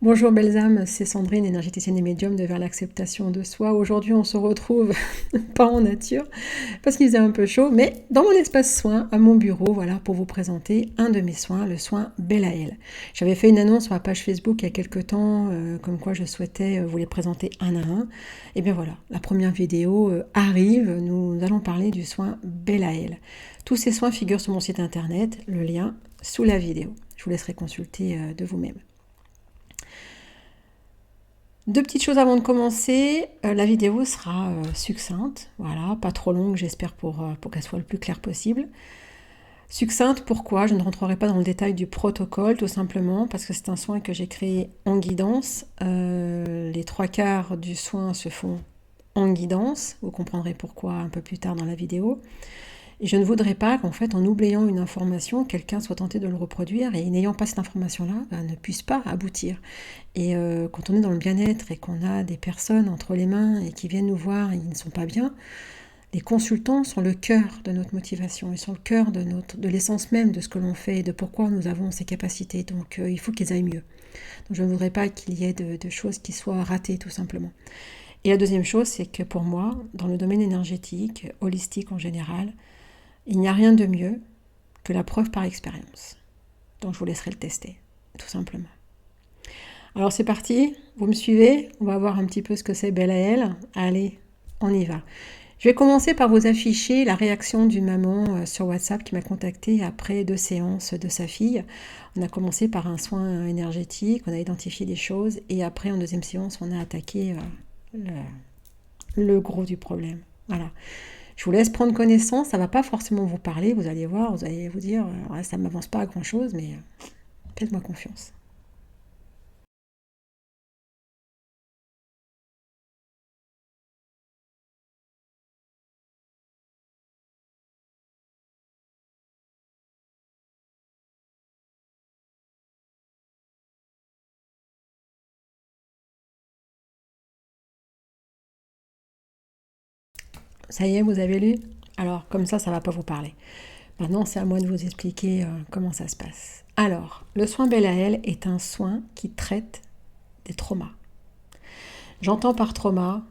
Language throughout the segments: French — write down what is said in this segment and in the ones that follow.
Bonjour belles âmes, c'est Sandrine, énergéticienne et médium de Vers l'acceptation de soi. Aujourd'hui on se retrouve pas en nature parce qu'il faisait un peu chaud, mais dans mon espace soin, à mon bureau, voilà, pour vous présenter un de mes soins, le soin Bellaël. J'avais fait une annonce sur ma page Facebook il y a quelques temps, comme quoi je souhaitais vous les présenter un à un. Et bien voilà, la première vidéo arrive, nous allons parler du soin Bellaël. Tous ces soins figurent sur mon site internet, le lien sous la vidéo. Je vous laisserai consulter de vous-même. Deux petites choses avant de commencer. La vidéo sera succincte, voilà, pas trop longue, j'espère pour qu'elle soit le plus claire possible. Succincte, pourquoi? Je ne rentrerai pas dans le détail du protocole, tout simplement parce que c'est un soin que j'ai créé en guidance. Les trois quarts du soin se font en guidance. Vous comprendrez pourquoi un peu plus tard dans la vidéo. Et je ne voudrais pas qu'en fait, en oubliant une information, quelqu'un soit tenté de le reproduire et n'ayant pas cette information-là, ne puisse pas aboutir. Et quand on est dans le bien-être et qu'on a des personnes entre les mains et qui viennent nous voir et qui ne sont pas bien, les consultants sont le cœur de notre motivation, ils sont le cœur de l'essence même de ce que l'on fait et de pourquoi nous avons ces capacités. Donc il faut qu'ils aillent mieux. Donc je ne voudrais pas qu'il y ait de choses qui soient ratées tout simplement. Et la deuxième chose, c'est que pour moi, dans le domaine énergétique, holistique en général, il n'y a rien de mieux que la preuve par expérience. Donc je vous laisserai le tester, tout simplement. Alors c'est parti, vous me suivez? On va voir un petit peu ce que c'est Bellaël. Allez, on y va. Je vais commencer par vous afficher la réaction d'une maman sur WhatsApp qui m'a contactée après 2 séances de sa fille. On a commencé par un soin énergétique, on a identifié des choses et après en deuxième séance on a attaqué le gros du problème. Voilà. Je vous laisse prendre connaissance, ça ne va pas forcément vous parler, vous allez voir, vous allez vous dire, ouais, ça ne m'avance pas à grand chose, mais faites-moi confiance. Ça y est, vous avez lu? Alors, comme ça ne va pas vous parler. Maintenant, c'est à moi de vous expliquer comment ça se passe. Alors, le soin Bellaël est un soin qui traite des traumas. J'entends par trauma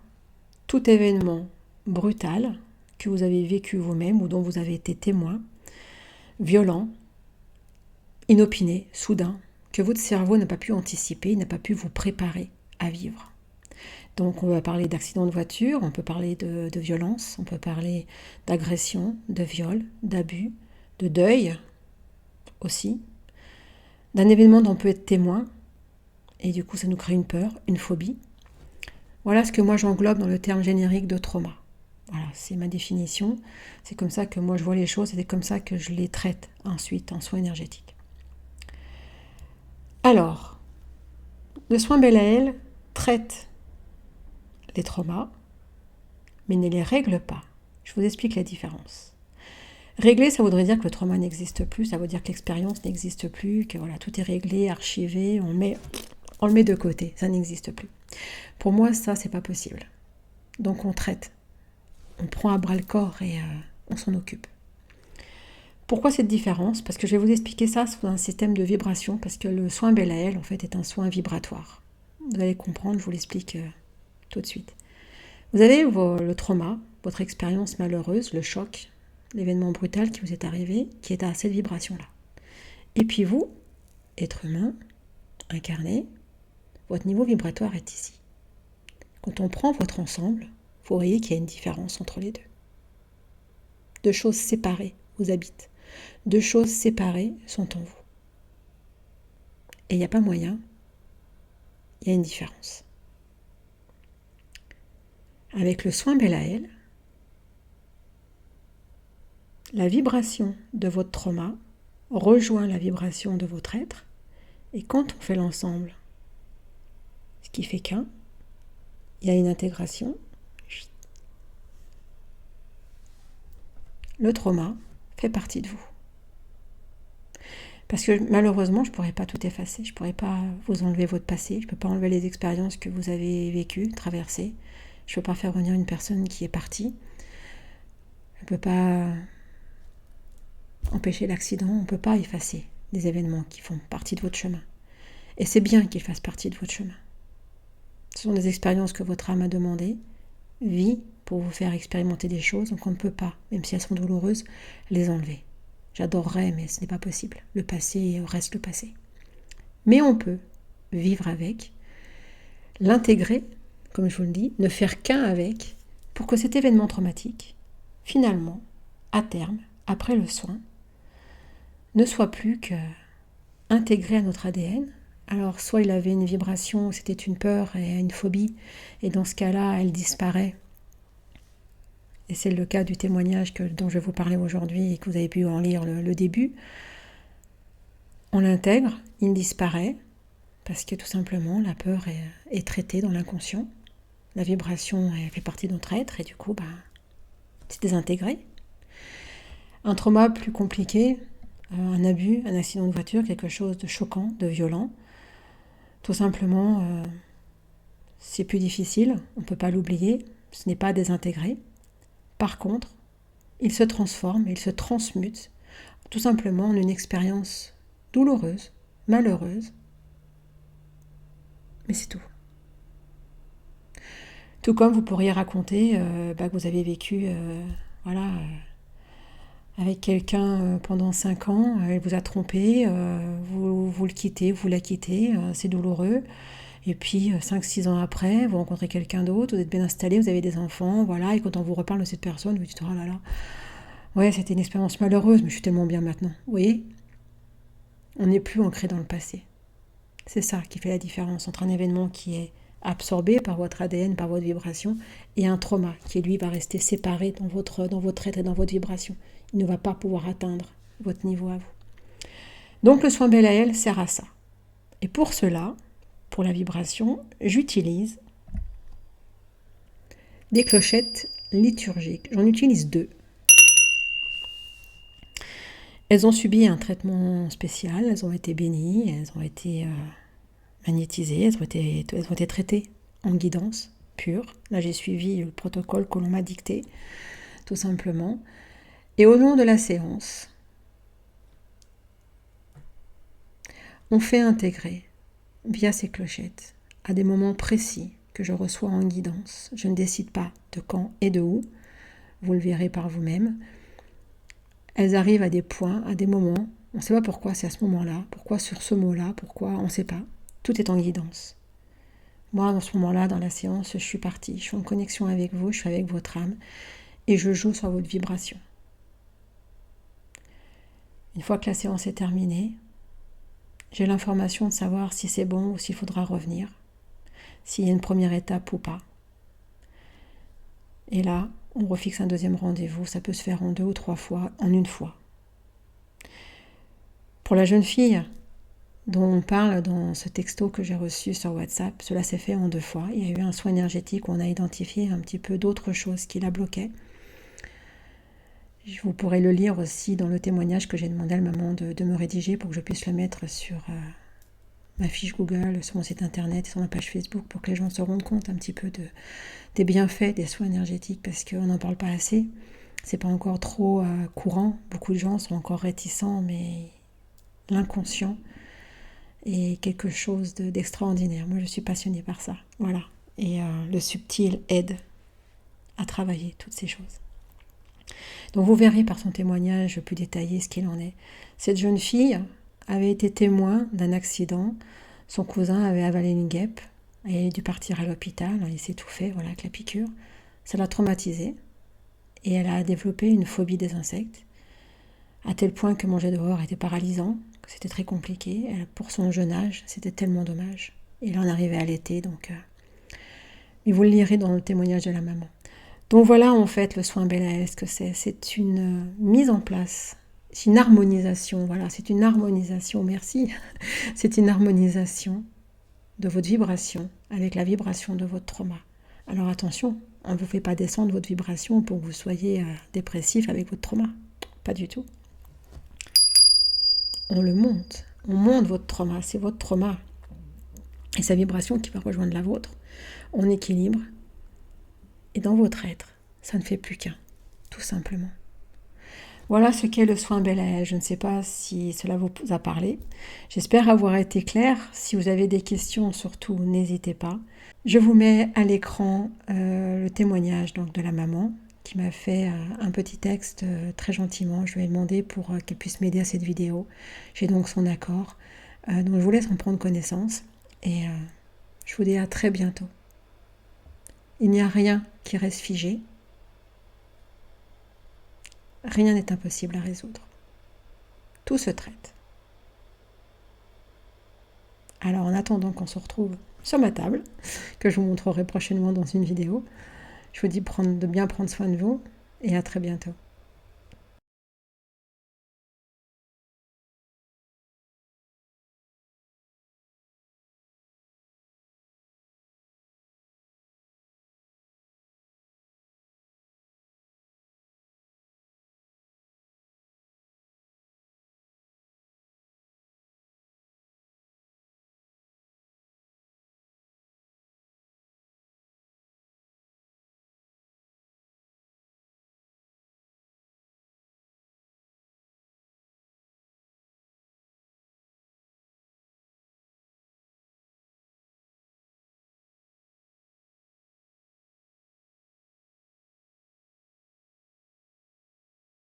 tout événement brutal que vous avez vécu vous-même ou dont vous avez été témoin, violent, inopiné, soudain, que votre cerveau n'a pas pu anticiper, n'a pas pu vous préparer à vivre. Donc on va parler d'accident de voiture, on peut parler de violence, on peut parler d'agression, de viol, d'abus, de deuil aussi, d'un événement dont on peut être témoin, et du coup ça nous crée une peur, une phobie. Voilà ce que moi j'englobe dans le terme générique de trauma. Voilà, c'est ma définition, c'est comme ça que moi je vois les choses, et c'est comme ça que je les traite ensuite en soins énergétiques. Alors, le soin Bellaël traite les traumas, mais ne les règle pas. Je vous explique la différence. Régler, ça voudrait dire que le trauma n'existe plus, ça veut dire que l'expérience n'existe plus, que voilà, tout est réglé, archivé, on le met de côté, ça n'existe plus. Pour moi, ça, c'est pas possible. Donc on traite, on prend à bras le corps et on s'en occupe. Pourquoi cette différence? Parce que je vais vous expliquer ça sous un système de vibration, parce que le soin Bellaël, en fait, est un soin vibratoire. Vous allez comprendre, je vous l'explique tout de suite. Vous avez le trauma, votre expérience malheureuse, le choc, l'événement brutal qui vous est arrivé, qui est à cette vibration-là. Et puis vous, être humain, incarné, votre niveau vibratoire est ici. Quand on prend votre ensemble, vous voyez qu'il y a une différence entre les deux. Deux choses séparées vous habitent. Deux choses séparées sont en vous. Et il n'y a pas moyen, il y a une différence. Avec le soin Bellaël, la vibration de votre trauma rejoint la vibration de votre être, et quand on fait l'ensemble, ce qui fait qu'un, il y a une intégration. Le trauma fait partie de vous. Parce que malheureusement, je ne pourrais pas tout effacer, je ne pourrais pas vous enlever votre passé, je ne peux pas enlever les expériences que vous avez vécues, traversées, je ne peux pas faire revenir une personne qui est partie, je ne peux pas empêcher l'accident, on ne peut pas effacer des événements qui font partie de votre chemin. Et c'est bien qu'ils fassent partie de votre chemin. Ce sont des expériences que votre âme a demandées, vit pour vous faire expérimenter des choses, donc on ne peut pas, même si elles sont douloureuses, les enlever. J'adorerais, mais ce n'est pas possible. Le passé reste le passé. Mais on peut vivre avec, l'intégrer, comme je vous le dis, ne faire qu'un avec, pour que cet événement traumatique, finalement, à terme, après le soin, ne soit plus que intégré à notre ADN. Alors, soit il avait une vibration, c'était une peur et une phobie, et dans ce cas-là, elle disparaît. Et c'est le cas du témoignage dont je vais vous parler aujourd'hui et que vous avez pu en lire le début. On l'intègre, il disparaît, parce que tout simplement, la peur est traitée dans l'inconscient. La vibration, elle fait partie de notre être, et du coup, c'est désintégré. Un trauma plus compliqué, un abus, un accident de voiture, quelque chose de choquant, de violent. Tout simplement, c'est plus difficile, on ne peut pas l'oublier, ce n'est pas désintégré. Par contre, il se transforme, il se transmute tout simplement en une expérience douloureuse, malheureuse, mais c'est tout. Tout comme vous pourriez raconter que vous avez vécu avec quelqu'un pendant 5 ans, elle vous a trompé, vous le quittez, vous la quittez, c'est douloureux. Et puis 5-6 ans après, vous rencontrez quelqu'un d'autre, vous êtes bien installé, vous avez des enfants, voilà, et quand on vous reparle de cette personne, vous dites oh là là, ouais, c'était une expérience malheureuse, mais je suis tellement bien maintenant. Vous voyez, on n'est plus ancré dans le passé. C'est ça qui fait la différence entre un événement qui est absorbé par votre ADN, par votre vibration, et un trauma qui, lui, va rester séparé dans votre être et dans votre vibration. Il ne va pas pouvoir atteindre votre niveau à vous. Donc le soin Belaël sert à ça. Et pour cela, pour la vibration, j'utilise des clochettes liturgiques. J'en utilise 2. Elles ont subi un traitement spécial, elles ont été bénies, elles ont été magnétisées, elles ont été traitées en guidance pure. Là, j'ai suivi le protocole que l'on m'a dicté, tout simplement. Et au long de la séance, on fait intégrer, via ces clochettes, à des moments précis que je reçois en guidance. Je ne décide pas de quand et de où, vous le verrez par vous-même. Elles arrivent à des points, à des moments, on ne sait pas pourquoi c'est à ce moment-là, pourquoi sur ce mot-là, pourquoi, on ne sait pas. Tout est en guidance. Moi, dans ce moment-là, dans la séance, je suis partie, je suis en connexion avec vous, je suis avec votre âme, et je joue sur votre vibration. Une fois que la séance est terminée, j'ai l'information de savoir si c'est bon ou s'il faudra revenir, s'il y a une première étape ou pas. Et là, on refixe un deuxième rendez-vous, ça peut se faire en 2 ou 3 fois, en une fois. Pour la jeune fille dont on parle dans ce texto que j'ai reçu sur WhatsApp, cela s'est fait en 2 fois. Il y a eu un soin énergétique où on a identifié un petit peu d'autres choses qui la bloquaient. Vous pourrez le lire aussi dans le témoignage que j'ai demandé à la maman de me rédiger pour que je puisse le mettre sur ma fiche Google, sur mon site internet et sur ma page Facebook pour que les gens se rendent compte un petit peu des bienfaits des soins énergétiques parce qu'on n'en parle pas assez. C'est pas encore trop courant. Beaucoup de gens sont encore réticents, mais l'inconscient est quelque chose d'extraordinaire. Moi, je suis passionnée par ça. Voilà. Et le subtil aide à travailler toutes ces choses. Donc vous verrez par son témoignage plus détaillé ce qu'il en est. Cette jeune fille avait été témoin d'un accident. Son cousin avait avalé une guêpe. Elle a dû partir à l'hôpital. Il s'est tout fait, voilà, avec la piqûre. Ça l'a traumatisée. Et elle a développé une phobie des insectes. À tel point que manger dehors était paralysant. Que c'était très compliqué. Pour son jeune âge, c'était tellement dommage. Et là, on arrivait à l'été, donc... Mais vous le lirez dans le témoignage de la maman. Donc voilà en fait le soin Belaël, ce que c'est. C'est une mise en place, c'est une harmonisation, voilà, c'est une harmonisation, merci. C'est une harmonisation de votre vibration avec la vibration de votre trauma. Alors attention, on ne vous fait pas descendre votre vibration pour que vous soyez dépressif avec votre trauma. Pas du tout. On le monte, on monte votre trauma, c'est votre trauma. Et sa vibration qui va rejoindre la vôtre, on équilibre. Et dans votre être, ça ne fait plus qu'un, tout simplement. Voilà ce qu'est le soin Belaël. Je ne sais pas si cela vous a parlé. J'espère avoir été claire. Si vous avez des questions, surtout, n'hésitez pas. Je vous mets à l'écran le témoignage donc, de la maman qui m'a fait un petit texte très gentiment. Je lui ai demandé pour qu'elle puisse m'aider à cette vidéo. J'ai donc son accord. Donc je vous laisse en prendre connaissance et je vous dis à très bientôt. Il n'y a rien qui reste figé. Rien n'est impossible à résoudre. Tout se traite. Alors en attendant qu'on se retrouve sur ma table, que je vous montrerai prochainement dans une vidéo, je vous dis de bien prendre soin de vous et à très bientôt.